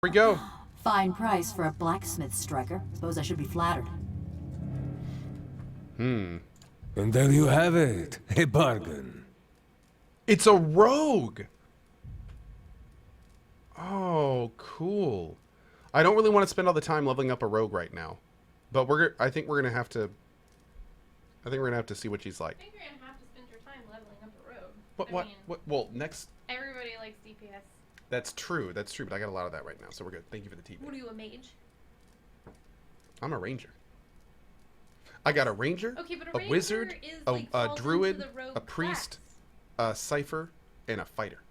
we go. Fine price for a blacksmith striker. Suppose I should be flattered. And there you have it. A bargain. It's a rogue. Oh, cool. I don't really want to spend all the time leveling up a rogue right now, but I think we're gonna have to see what she's like. I think you're gonna have to spend your time leveling up a rogue. What? Well, next. Everybody likes DPS. That's true. That's true. But I got a lot of that right now, so we're good. Thank you for the TP. What are you, a mage? I'm a ranger. I got a ranger, Okay, but a wizard, is, a like, druid, the rogue a priest, a cipher, and a fighter.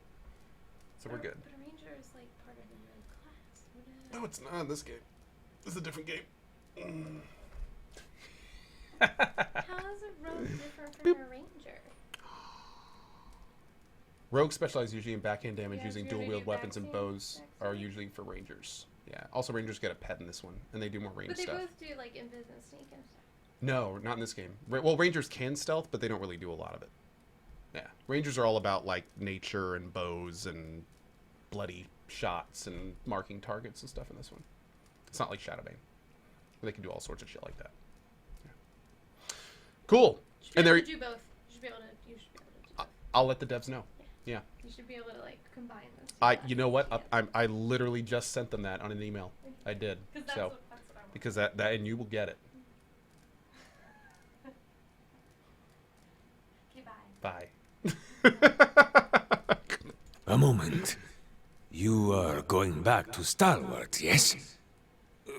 So we're good. But a ranger is like part of the rogue class. No, it's not in this game. This is a different game. How is a rogue different from a ranger? Rogues specialize usually in backhand damage Yeah, using so you're dual wield gonna do weapons, and backhand, bows are usually for rangers. Yeah. Also, rangers get a pet in this one, and they do more range But they stuff. both do like invis and sneak and stuff. No, not in this game. Well, rangers can stealth, but they don't really do a lot of it. Yeah, rangers are all about like nature and bows and bloody shots and marking targets and stuff in this one. It's not like Shadowbane. They can do all sorts of shit like that. Yeah. Cool. And You there, should do both. You should be able to do both. I'll let the devs know. Yeah. You should be able to like combine those. You know what? I literally just sent them that on an email. I did. That's So, what I want. because that and you will get it. Okay, bye. Bye. A moment. You are going back to Stalwart, yes?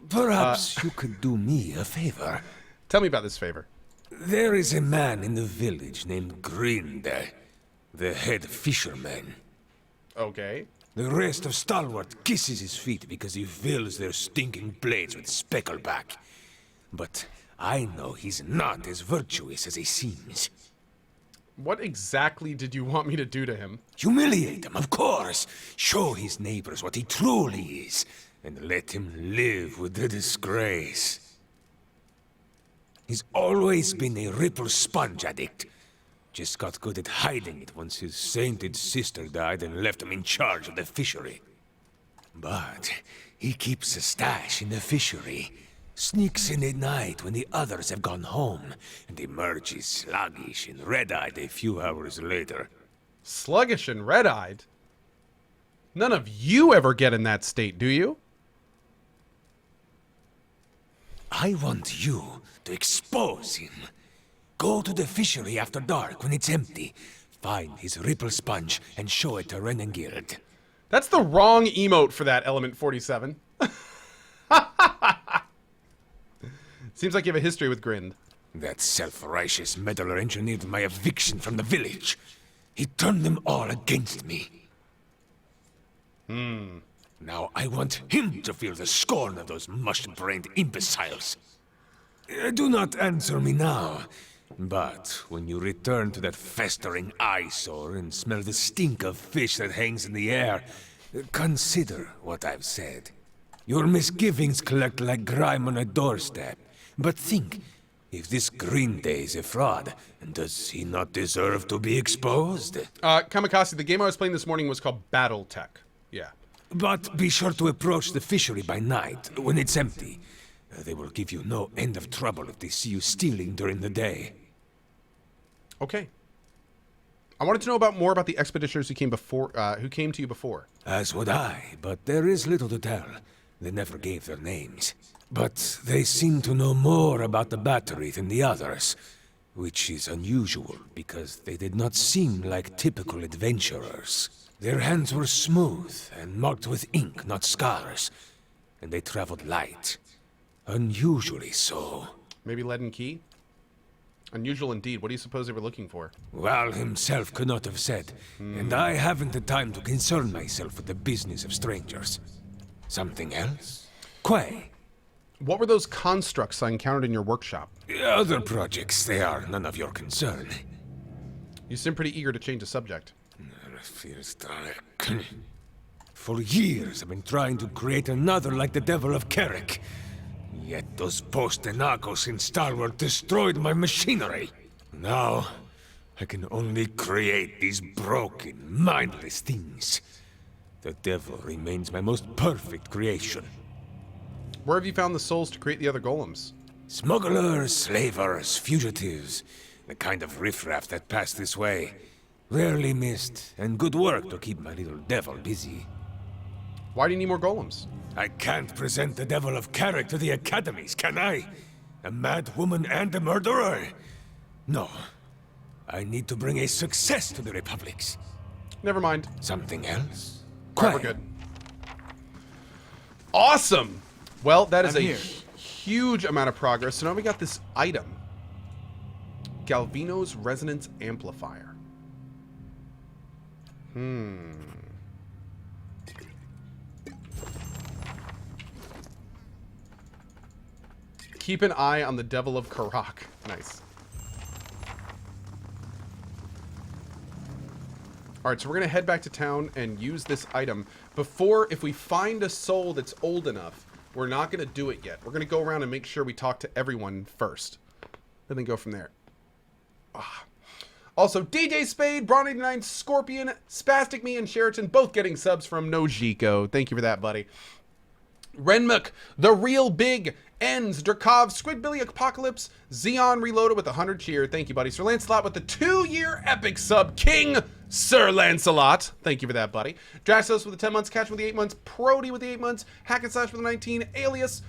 Perhaps you could do me a favor. Tell me about this favor. There is a man in the village named Grinde, the head fisherman. Okay. The rest of Stalwart kisses his feet because he fills their stinking blades with speckleback. But I know he's not as virtuous as he seems. What exactly did you want me to do to him? Humiliate him, of course. Show his neighbors what he truly is, and let him live with the disgrace. He's always been a ripple sponge addict. Just got good at hiding it once his sainted sister died and left him in charge of the fishery. But he keeps a stash in the fishery. Sneaks in at night when the others have gone home, and emerges sluggish and red-eyed a few hours later. Sluggish and red-eyed? None of you ever get in that state, do you? I want you to expose him. Go to the fishery after dark when it's empty. Find his ripple sponge and show it to Renengild. That's the wrong emote for that, Element 47. Seems like you have a history with Grind. That self-righteous meddler engineered my eviction from the village. He turned them all against me. Now I want him to feel the scorn of those mush-brained imbeciles. Do not answer me now. But when you return to that festering eyesore and smell the stink of fish that hangs in the air, consider what I've said. Your misgivings collect like grime on a doorstep. But think, if this Grinde is a fraud, does he not deserve to be exposed? Kamikaze, the game I was playing this morning was called Battletech. Yeah. But be sure to approach the fishery by night, when it's empty. They will give you no end of trouble if they see you stealing during the day. Okay. I wanted to know more about the expeditioners who came to you before. As would I, but there is little to tell. They never gave their names. But they seem to know more about the battery than the others, which is unusual because they did not seem like typical adventurers. Their hands were smooth and marked with ink, not scars, and they traveled light. Unusually so. Maybe lead and key? Unusual indeed. What do you suppose they were looking for? Val himself could not have said, and I haven't the time to concern myself with the business of strangers. Something else? Quay. What were those constructs I encountered in your workshop? Other projects, they are none of your concern. You seem pretty eager to change the subject. For years I've been trying to create another like the Devil of Carrick. Yet those post-Enagos in Stalwart destroyed my machinery. Now, I can only create these broken, mindless things. The devil remains my most perfect creation. Where have you found the souls to create the other golems? Smugglers, slavers, fugitives, the kind of riffraff that pass this way. Rarely missed, and good work to keep my little devil busy. Why do you need more golems? I can't present the devil of Carrick to the academies, can I? A mad woman and a murderer? No. I need to bring a success to the republics. Never mind. Something else? Alright, we're good. Awesome! Well, that is a huge amount of progress. So now we got this item. Galvino's Resonance Amplifier. Keep an eye on the Devil of Karak. Nice. Alright, so we're going to head back to town and use this item. Before, if we find a soul that's old enough, we're not going to do it yet. We're going to go around and make sure we talk to everyone first. And then go from there. Also, DJ Spade, Braun89, Scorpion, Spastic Me, and Sheraton both getting subs from Nojiko. Thank you for that, buddy. Renmuk, The Real Big, Ends, Drakov, Squidbilly Apocalypse, Xeon Reloaded with 100 cheer. Thank you, buddy. Sir Lancelot with the 2-year epic sub. King Sir Lancelot. Thank you for that, buddy. Draxos with the 10 months. Catch with the 8 months. Prody with the 8 months. Hack and Slash with the 19. Alias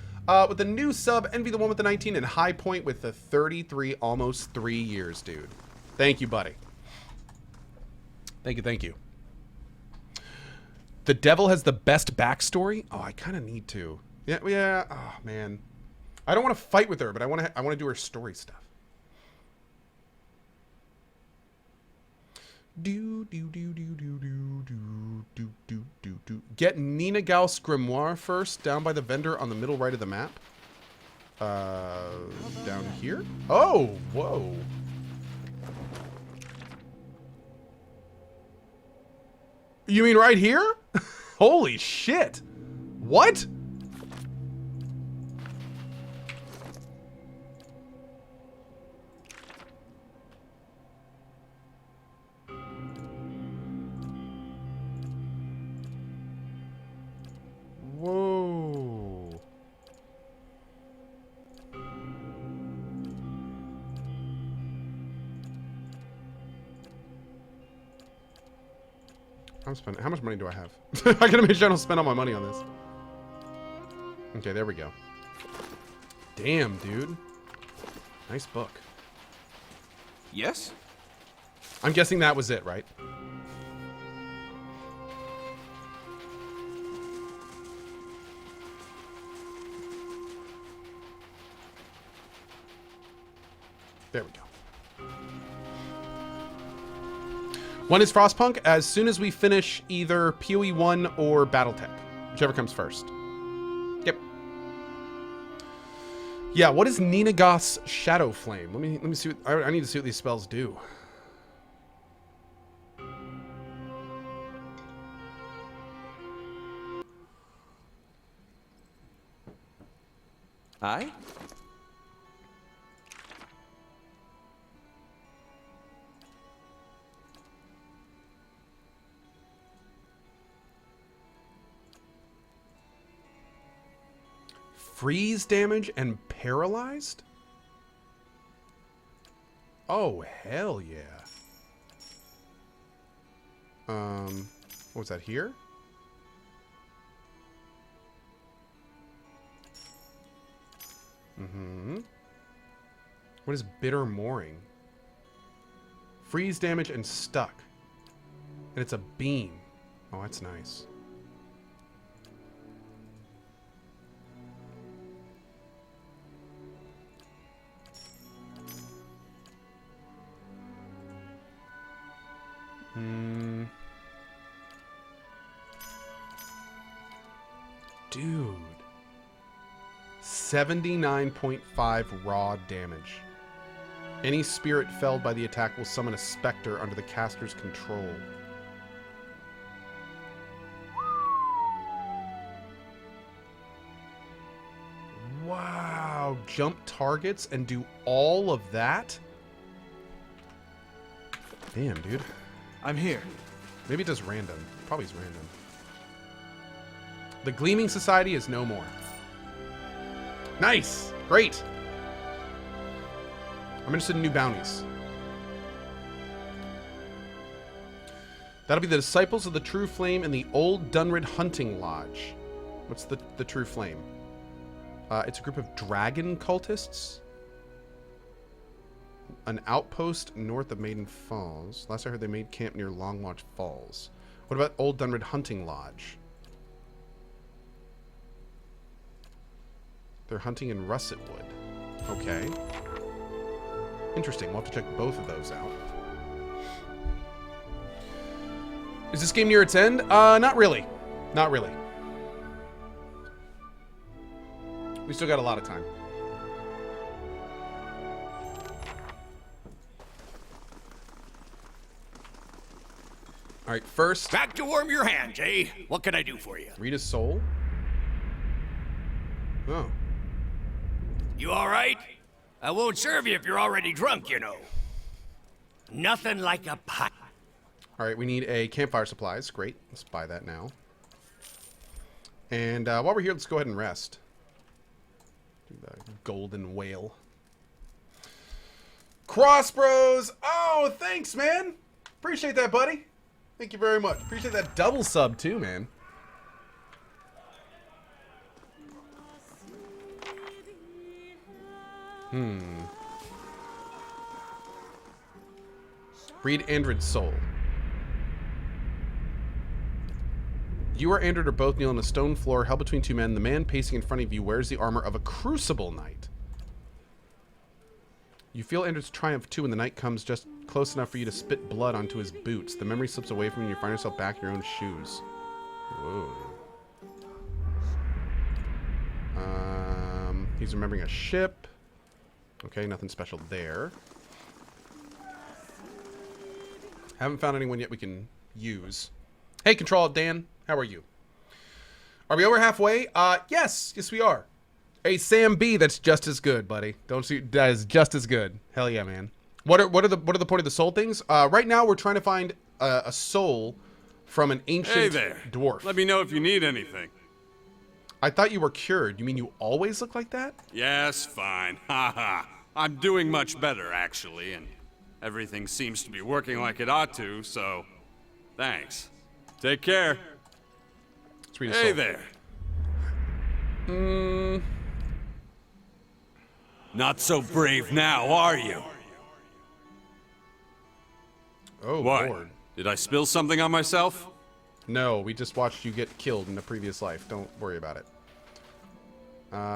with the new sub. Envy the 1 with the 19. And High Point with the 33, almost 3 years, dude. Thank you, buddy. Thank you, thank you. The devil has the best backstory? Oh, I kind of need to. Yeah. Oh, man. I don't want to fight with her, but I want to do her story stuff. Get Nina Gauss Grimoire first, down by the vendor on the middle right of the map. Down here? Oh, whoa. You mean right here? Holy shit. What? Whoa. I'm spending. How much money do I have? I gotta make sure I don't spend all my money on this. Okay, there we go. Damn, dude. Nice book. Yes? I'm guessing that was it, right? There we go. One is Frostpunk as soon as we finish either PoE 1 or Battletech. Whichever comes first. Yep. Yeah, what is Nina Goth's Shadow Flame? Let me see what, I need to see what these spells do. Aye? Freeze damage and paralyzed? Oh, hell yeah. What was that here? What is Bitter Mooring? Freeze damage and stuck. And it's a beam. Oh, that's nice. Dude. 79.5 raw damage. Any spirit felled by the attack will summon a specter under the caster's control. Wow. Jump targets and do all of that? Damn, dude. I'm here. Maybe it does random. Probably is random. The Gleaming Society is no more. Nice. Great. I'm interested in new bounties. That'll be the Disciples of the True Flame in the Old Dunrid Hunting Lodge. What's the True Flame? It's a group of dragon cultists. An outpost north of Maiden Falls. Last I heard they made camp near Long Lodge Falls. What about Old Dunrid Hunting Lodge? They're hunting in Russet Wood. Okay. Interesting. We'll have to check both of those out. Is this game near its end? Not really. Not really. We still got a lot of time. All right, first... Back to warm your hands, eh? What can I do for you? Read his soul. Oh. You all right? I won't serve you if you're already drunk, you know. Nothing like a pot. All right, we need a campfire supplies. Great. Let's buy that now. And while we're here, let's go ahead and rest. Do the golden whale. Crossbros! Oh, thanks, man! Appreciate that, buddy. Thank you very much. Appreciate that double sub, too, man. Read Andred's soul. You or Andred are both kneel on a stone floor held between two men. The man pacing in front of you wears the armor of a crucible knight. You feel Andred's triumph too when the knight comes just close enough for you to spit blood onto his boots. The memory slips away from you and you find yourself back in your own shoes. Whoa. He's remembering a ship. Okay, nothing special there. Haven't found anyone yet we can use. Hey, Control Dan. How are you? Are we over halfway? Yes. Yes, we are. Hey, Sam B, that's just as good, buddy. Don't you? That is just as good. Hell yeah, man. What are the point of the soul things? Right now, we're trying to find a soul from an ancient Hey there. dwarf. Let me know if you need anything. I thought you were cured. You mean you always look like that? Yes, fine. Haha. I'm doing much better, actually, and everything seems to be working like it ought to, so thanks. Take care. Let's read a Hey soul. there. Not so brave now, are you? Oh, What? Lord. Did I spill something on myself? No, we just watched you get killed in a previous life. Don't worry about it.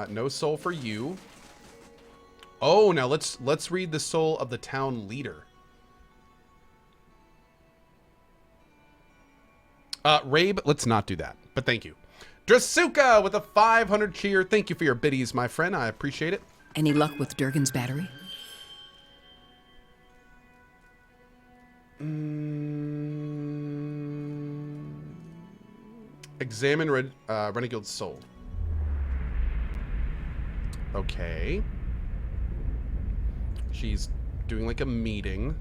No soul for you. Oh, now let's read the soul of the town leader. Rabe, let's not do that. But thank you. Drasuka with a 500 cheer. Thank you for your biddies, my friend. I appreciate it. Any luck with Durgan's battery? Examine Renegade's soul. Okay. She's doing like a meeting.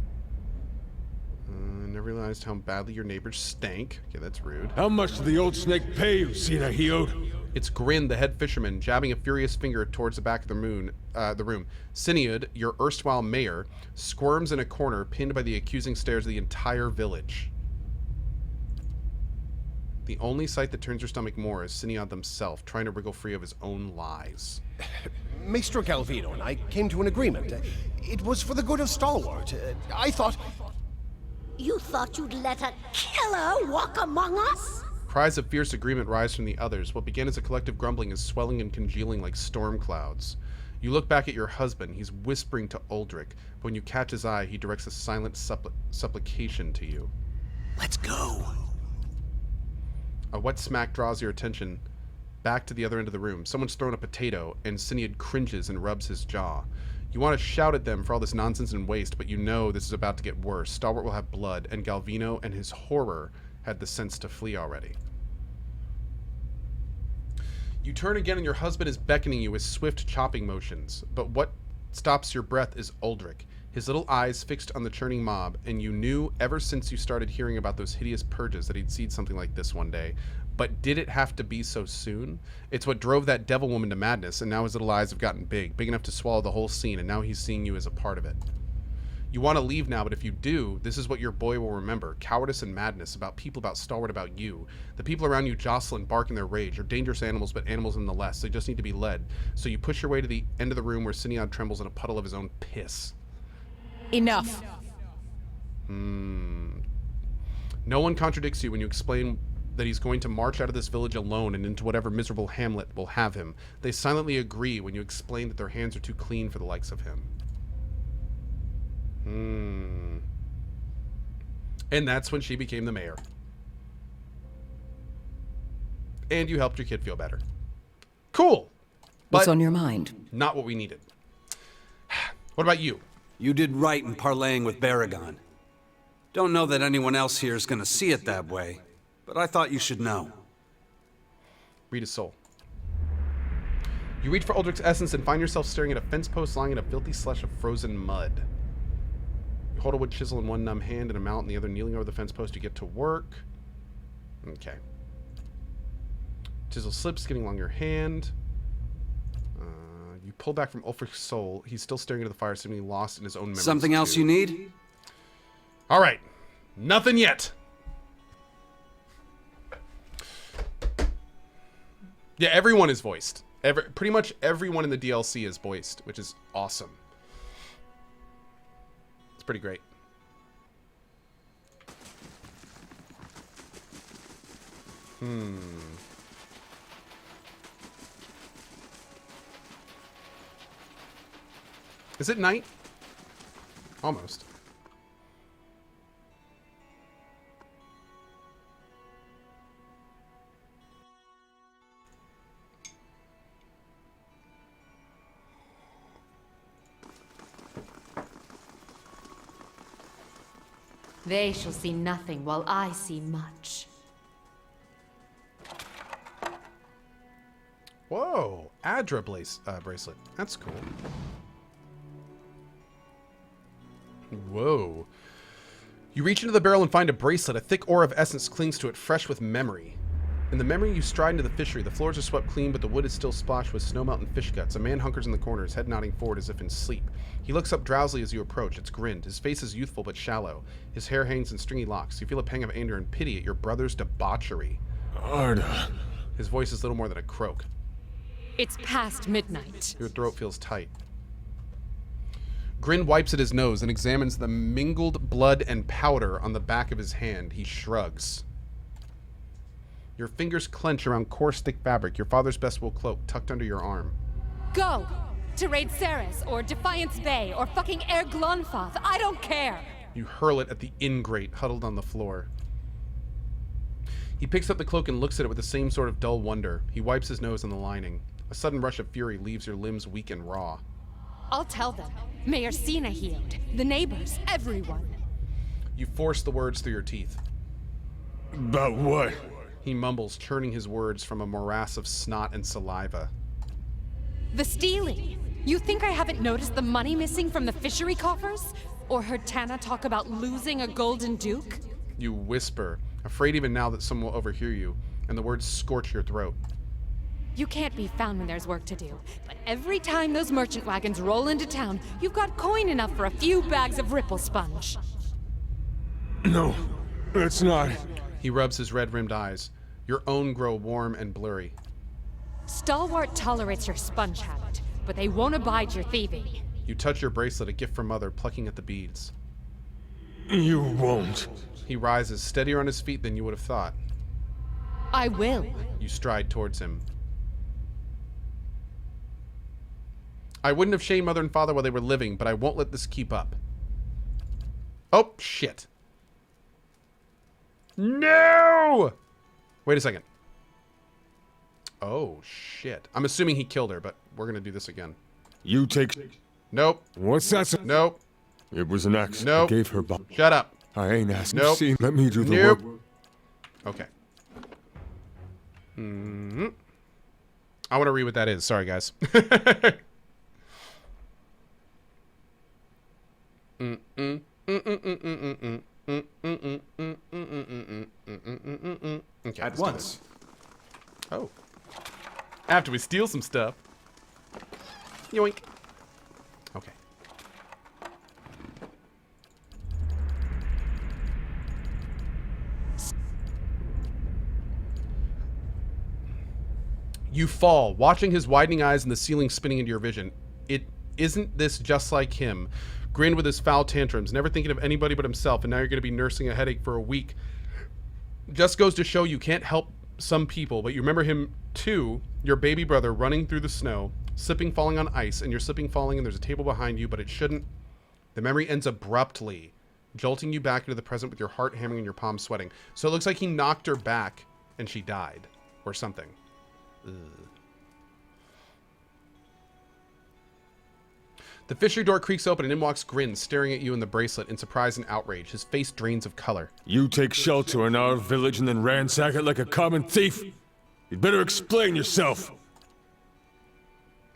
Never realized how badly your neighbors stank. Okay, that's rude. How much did the old snake pay you, Sina Hiod? It's Grin, the head fisherman, jabbing a furious finger towards the back of the room. Sinead, your erstwhile mayor, squirms in a corner, pinned by the accusing stares of the entire village. The only sight that turns your stomach more is Sinead himself, trying to wriggle free of his own lies. Maestro Galvino and I came to an agreement. It was for the good of Stalwart. I thought... You thought you'd let a killer walk among us? Cries of fierce agreement rise from the others. What began as a collective grumbling is swelling and congealing like storm clouds. You look back at your husband. He's whispering to Uldric, but when you catch his eye, he directs a silent supplication to you. Let's go. A wet smack draws your attention back to the other end of the room. Someone's thrown a potato, and Sinead cringes and rubs his jaw. You want to shout at them for all this nonsense and waste, but you know this is about to get worse. Stalwart will have blood, and Galvino and his horror had the sense to flee already. You turn again and your husband is beckoning you with swift chopping motions, but what stops your breath is Uldric, his little eyes fixed on the churning mob, and you knew ever since you started hearing about those hideous purges that he'd seen something like this one day. But did it have to be so soon? It's what drove that devil woman to madness, and now his little eyes have gotten big enough to swallow the whole scene, and now he's seeing you as a part of it. You want to leave now, but if you do, this is what your boy will remember. Cowardice and madness, about people, about Stalwart, about you. The people around you jostle and bark in their rage. They're dangerous animals, but animals nonetheless. They just need to be led. So you push your way to the end of the room where Sinead trembles in a puddle of his own piss. Enough. No one contradicts you when you explain that he's going to march out of this village alone and into whatever miserable hamlet will have him. They silently agree when you explain that their hands are too clean for the likes of him. And that's when she became the mayor. And you helped your kid feel better. Cool. What's But on your mind? not what we needed. What about you? You did right in parlaying with Baragon. Don't know that anyone else here is gonna see it that way, but I thought you should know. Read his soul. You reach for Uldric's essence and find yourself staring at a fence post lying in a filthy slush of frozen mud. You hold a wood chisel in one numb hand and a mallet in the other, kneeling over the fence post. You get to work. Okay. Chisel slips, getting along your hand. You pull back from Ulfric's soul. He's still staring into the fire, seemingly lost in his own memories. Something else too. you need? All right. Nothing yet. Yeah, everyone is voiced. Pretty much everyone in the DLC is voiced, which is awesome. It's pretty great. Is it night? Almost. They shall see nothing while I see much. Whoa, Adra bracelet. That's cool. Whoa. You reach into the barrel and find a bracelet. A thick aura of essence clings to it, fresh with memory. In the memory, you stride into the fishery. The floors are swept clean, but the wood is still splashed with snowmelt and fish guts. A man hunkers in the corner, his head nodding forward as if in sleep. He looks up drowsily as you approach. It's grinned. His face is youthful but shallow. His hair hangs in stringy locks. You feel a pang of anger and pity at your brother's debauchery. Arda. His voice is little more than a croak. It's past midnight. Your throat feels tight. Grin wipes at his nose and examines the mingled blood and powder on the back of his hand. He shrugs. Your fingers clench around coarse, thick fabric, your father's best wool cloak tucked under your arm. Go! To raid Ceres, or Defiance Bay, or fucking Air Glonfoth. I don't care! You hurl it at the ingrate huddled on the floor. He picks up the cloak and looks at it with the same sort of dull wonder. He wipes his nose on the lining. A sudden rush of fury leaves your limbs weak and raw. I'll tell them. Mayor Sina healed. The neighbors. Everyone. You force the words through your teeth. About what? He mumbles, churning his words from a morass of snot and saliva. The stealing. You think I haven't noticed the money missing from the fishery coffers? Or heard Tana talk about losing a golden duke? You whisper, afraid even now that someone will overhear you, and the words scorch your throat. You can't be found when there's work to do. But every time those merchant wagons roll into town, you've got coin enough for a few bags of ripple sponge. No, it's not. He rubs his red-rimmed eyes. Your own grow warm and blurry. Stalwart tolerates your sponge habit, but they won't abide your thieving. You touch your bracelet, a gift from Mother, plucking at the beads. You won't. He rises, steadier on his feet than you would have thought. I will. You stride towards him. I wouldn't have shamed Mother and Father while they were living, but I won't let this keep up. Oh, shit. No! Wait a second. Oh, shit. I'm assuming he killed her, but we're gonna do this again. You take... Nope. What's that? Nope. It was an accident. Nope. I gave her back. Shut up. I ain't asking. Nope. See, let me do the Nope. work. Okay. I want to read what that is. Sorry, guys. Okay, At once. Oh. After we steal some stuff. Yoink. Okay. You fall, watching his widening eyes and the ceiling spinning into your vision. Isn't this just like him? Grinned with his foul tantrums, never thinking of anybody but himself, and now you're going to be nursing a headache for a week. Just goes to show you can't help some people, but you remember him too, your baby brother running through the snow, slipping, falling on ice, and you're slipping, falling, and there's a table behind you, but it shouldn't. The memory ends abruptly, jolting you back into the present with your heart hammering and your palms sweating. So it looks like he knocked her back, and she died, or something. Ugh. The fishery door creaks open and in walks Grin, staring at you in the bracelet in surprise and outrage. His face drains of color. You take shelter in our village and then ransack it like a common thief? You'd better explain yourself.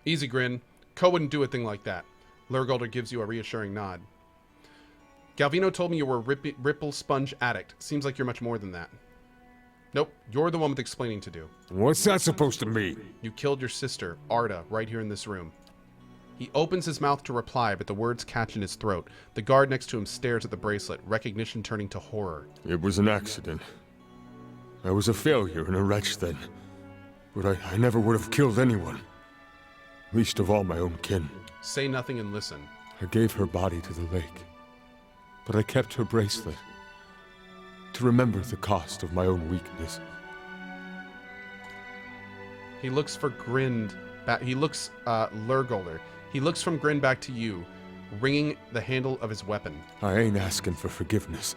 Easy, Grin. Cohh wouldn't do a thing like that. Lurgolder gives you a reassuring nod. Galvino told me you were a ripple sponge addict. Seems like you're much more than that. Nope, you're the one with explaining to do. What's that supposed to mean? You killed your sister, Arda, right here in this room. He opens his mouth to reply, but the words catch in his throat. The guard next to him stares at the bracelet, recognition turning to horror. It was an accident. I was a failure and a wretch then. But I never would have killed anyone. Least of all my own kin. Say nothing and listen. I gave her body to the lake. But I kept her bracelet. To remember the cost of my own weakness. He looks for Grind back. He looks, Lurgolder. He looks from Grin back to you, wringing the handle of his weapon. I ain't asking for forgiveness.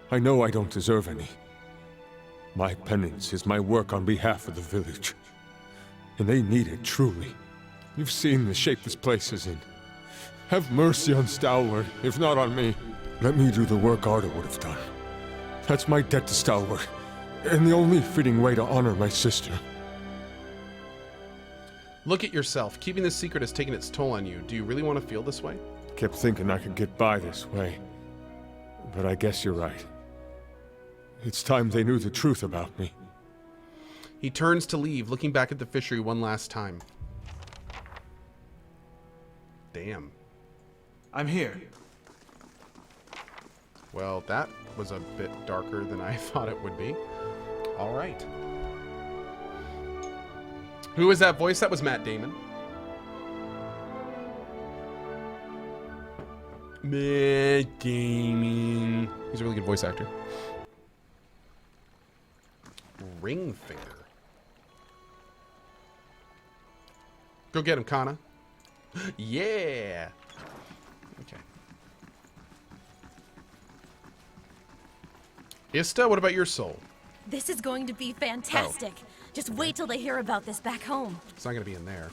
I know I don't deserve any. My penance is my work on behalf of the village. And they need it, truly. You've seen the shape this place is in. Have mercy on Stalwart, if not on me. Let me do the work Arda would have done. That's my debt to Stalwart, and the only fitting way to honor my sister. Look at yourself. Keeping this secret has taken its toll on you. Do you really want to feel this way? Kept thinking I could get by this way. But I guess you're right. It's time they knew the truth about me. He turns to leave, looking back at the fishery one last time. Damn. I'm here. Well, that was a bit darker than I thought it would be. All right. Who was that voice? That was Matt Damon. Matt Damon. He's a really good voice actor. Ring finger. Go get him, Kana. Yeah. Okay. Ista, what about your soul? This is going to be fantastic. Just wait till they hear about this back home. It's not going to be in there.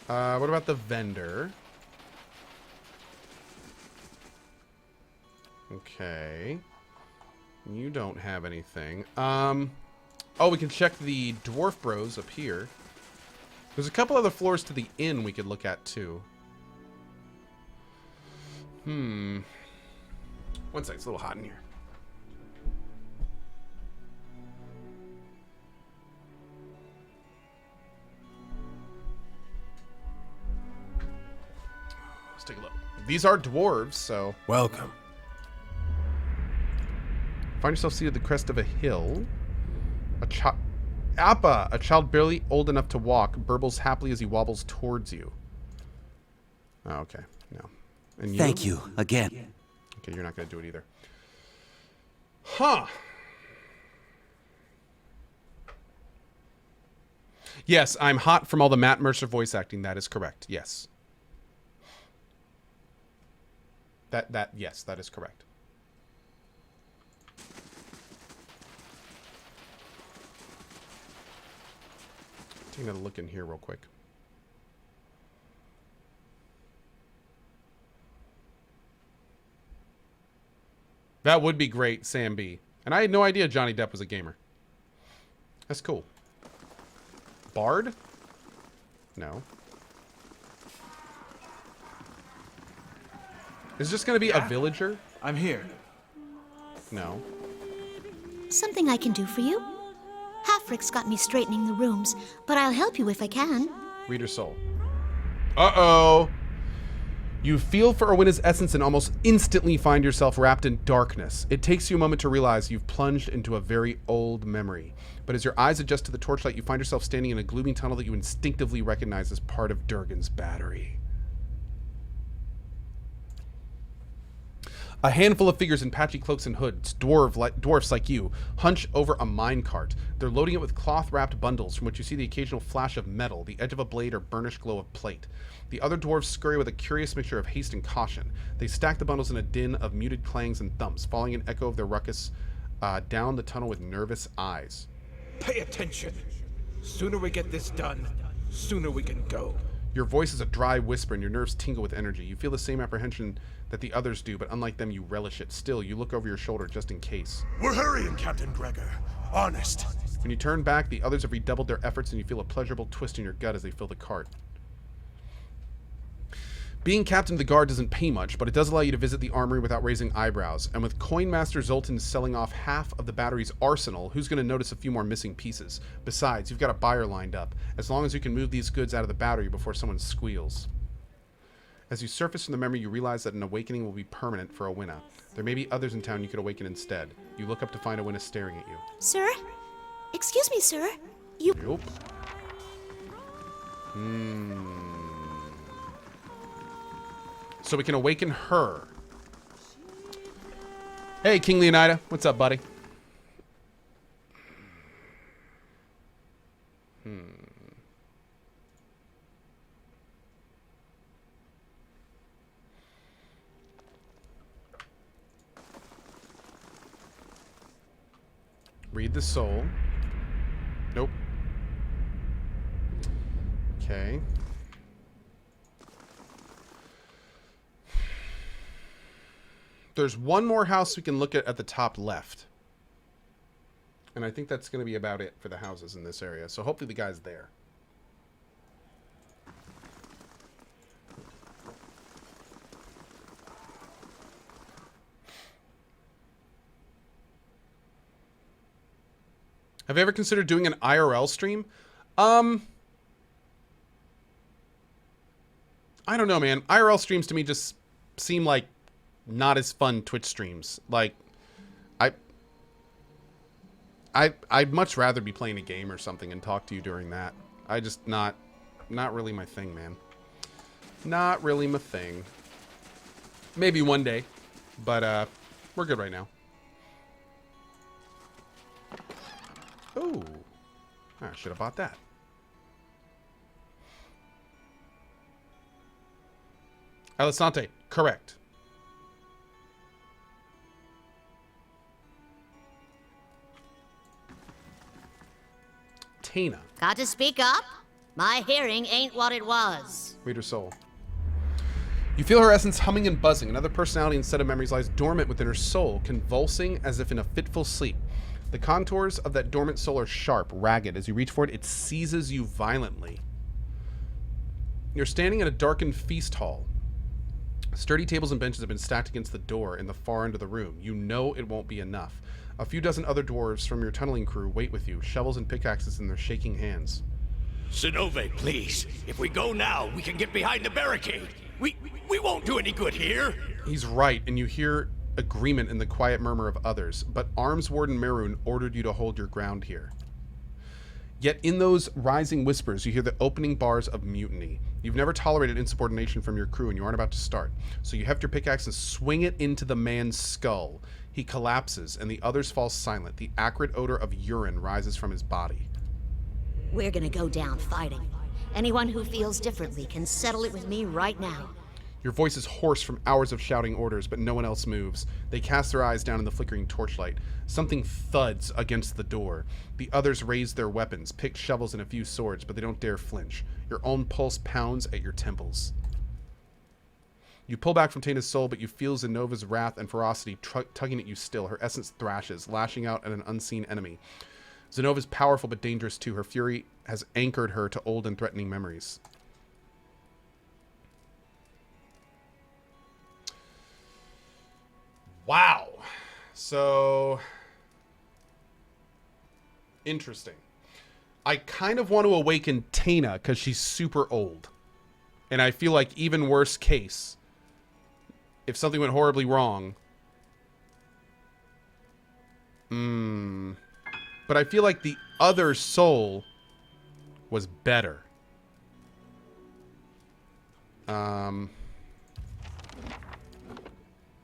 What about the vendor? Okay. You don't have anything. Oh, we can check the Dwarf Bros up here. There's a couple other floors to the inn we could look at, too. One sec, it's a little hot in here. Let's take a look. These are dwarves, so... Welcome. Find yourself seated at the crest of a hill. Appa, a child barely old enough to walk, burbles happily as he wobbles towards you. Oh, okay. No. And you? Thank you again. Okay, you're not going to do it either. Huh. Yes, I'm hot from all the Matt Mercer voice acting. That is correct. Yes. Yes, that is correct. Taking a look in here real quick. That would be great, Sam B. And I had no idea Johnny Depp was a gamer. That's cool. Bard? No. Is this going to be a villager? I'm here. No. Something I can do for you? Have Frick's got me straightening the rooms, but I'll help you if I can. Reader's soul. Uh-oh. You feel for Owina's essence and almost instantly find yourself wrapped in darkness. It takes you a moment to realize you've plunged into a very old memory. But as your eyes adjust to the torchlight, you find yourself standing in a gloomy tunnel that you instinctively recognize as part of Durgan's battery. A handful of figures in patchy cloaks and hoods, dwarfs like you, hunch over a minecart. They're loading it with cloth-wrapped bundles from which you see the occasional flash of metal, the edge of a blade, or burnished glow of plate. The other dwarves scurry with a curious mixture of haste and caution. They stack the bundles in a din of muted clangs and thumps, following an echo of their ruckus down the tunnel with nervous eyes. Pay attention. Sooner we get this done, sooner we can go. Your voice is a dry whisper and your nerves tingle with energy. You feel the same apprehension that the others do, but unlike them, you relish it. Still, you look over your shoulder just in case. We're hurrying, Captain Gregor. Honest. When you turn back, the others have redoubled their efforts and you feel a pleasurable twist in your gut as they fill the cart. Being captain of the guard doesn't pay much, but it does allow you to visit the armory without raising eyebrows. And with Coinmaster Zoltan selling off half of the battery's arsenal, who's going to notice a few more missing pieces? Besides, you've got a buyer lined up, as long as you can move these goods out of the battery before someone squeals. As you surface from the memory, you realize that an awakening will be permanent for Owina. There may be others in town you could awaken instead. You look up to find Owina staring at you. Sir? Excuse me, sir. You... Nope. So we can awaken her. Hey, King Leonida. What's up, buddy? Read the soul. Nope. Okay. There's one more house we can look at the top left. And I think that's going to be about it for the houses in this area. So hopefully the guy's there. Have you ever considered doing an IRL stream? I don't know, man. IRL streams to me just seem like not as fun Twitch streams. Like, I'd much rather be playing a game or something and talk to you during that. I just not really my thing, man. Not really my thing. Maybe one day, but we're good right now. Oh, I should have bought that. Alisante, correct. Tana. Got to speak up? My hearing ain't what it was. Read her soul. You feel her essence humming and buzzing. Another personality instead of memories lies dormant within her soul, convulsing as if in a fitful sleep. The contours of that dormant soul are sharp, ragged. As you reach for it, it seizes you violently. You're standing in a darkened feast hall. Sturdy tables and benches have been stacked against the door in the far end of the room. You know it won't be enough. A few dozen other dwarves from your tunneling crew wait with you, shovels and pickaxes in their shaking hands. Sinove, please. If we go now, we can get behind the barricade. We won't do any good here. He's right, and you hear agreement in the quiet murmur of others, but Arms Warden Merun ordered you to hold your ground here. Yet in those rising whispers, you hear the opening bars of mutiny. You've never tolerated insubordination from your crew, and you aren't about to start. So you heft your pickaxe and swing it into the man's skull. He collapses, and the others fall silent. The acrid odor of urine rises from his body. We're gonna go down fighting. Anyone who feels differently can settle it with me right now. Your voice is hoarse from hours of shouting orders, but no one else moves. They cast their eyes down in the flickering torchlight. Something thuds against the door. The others raise their weapons, pick shovels and a few swords, but they don't dare flinch. Your own pulse pounds at your temples. You pull back from Tana's soul, but you feel Zenova's wrath and ferocity tugging at you still. Her essence thrashes, lashing out at an unseen enemy. Zenova's powerful but dangerous too. Her fury has anchored her to old and threatening memories. Wow. So interesting. I kind of want to awaken Tana because she's super old. And I feel like even worse case, if something went horribly wrong... But I feel like the other soul was better.